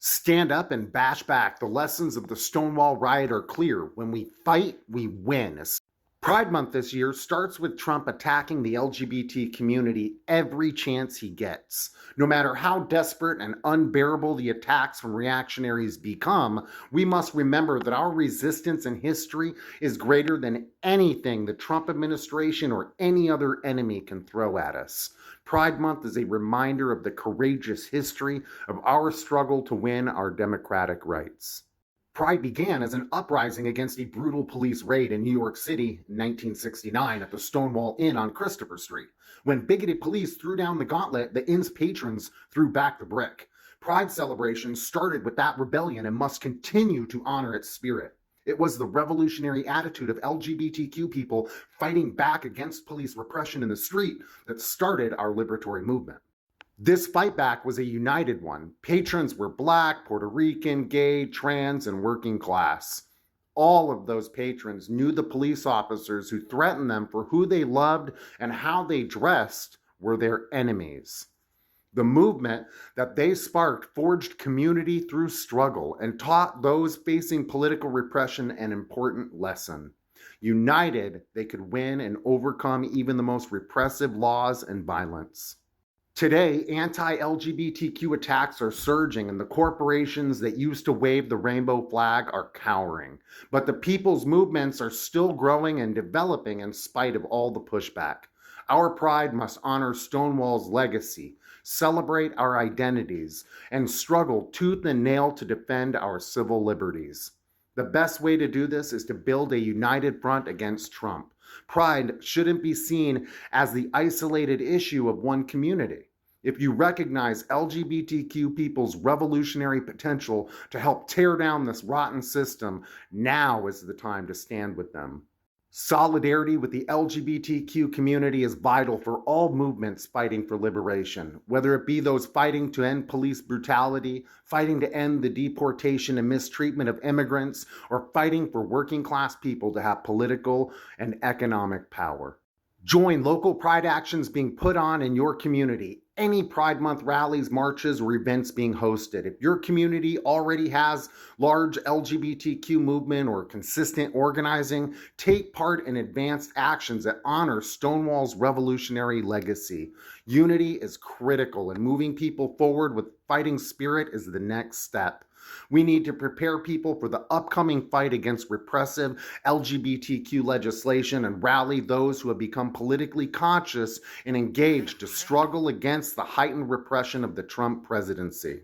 Stand up and bash back. The lessons of the Stonewall riot are clear. When we fight, we win. Pride Month this year starts with Trump attacking the LGBT community every chance he gets. No matter how desperate and unbearable the attacks from reactionaries become, we must remember that our resistance in history is greater than anything the Trump administration or any other enemy can throw at us. Pride Month is a reminder of the courageous history of our struggle to win our democratic rights. Pride began as an uprising against a brutal police raid in New York City in 1969 at the Stonewall Inn on Christopher Street. When bigoted police threw down the gauntlet, the inn's patrons threw back the brick. Pride celebrations started with that rebellion and must continue to honor its spirit. It was the revolutionary attitude of LGBTQ people fighting back against police repression in the street that started our liberatory movement. This fight back was a united one. Patrons were Black, Puerto Rican, gay, trans, and working class. All of those patrons knew the police officers who threatened them for who they loved and how they dressed were their enemies. The movement that they sparked forged community through struggle and taught those facing political repression an important lesson. United, they could win and overcome even the most repressive laws and violence. Today, anti-LGBTQ attacks are surging and the corporations that used to wave the rainbow flag are cowering. But the people's movements are still growing and developing in spite of all the pushback. Our pride must honor Stonewall's legacy, celebrate our identities, and struggle tooth and nail to defend our civil liberties. The best way to do this is to build a united front against Trump. Pride shouldn't be seen as the isolated issue of one community. If you recognize LGBTQ people's revolutionary potential to help tear down this rotten system, now is the time to stand with them. Solidarity with the LGBTQ community is vital for all movements fighting for liberation, whether it be those fighting to end police brutality, fighting to end the deportation and mistreatment of immigrants, or fighting for working class people to have political and economic power. Join local pride actions being put on in your community. Any Pride Month rallies, marches, or events being hosted. If your community already has large LGBTQ movement or consistent organizing, take part in advanced actions that honor Stonewall's revolutionary legacy. Unity is critical, and moving people forward with fighting spirit is the next step. We need to prepare people for the upcoming fight against repressive LGBTQ legislation and rally those who have become politically conscious and engaged to struggle against the heightened repression of the Trump presidency.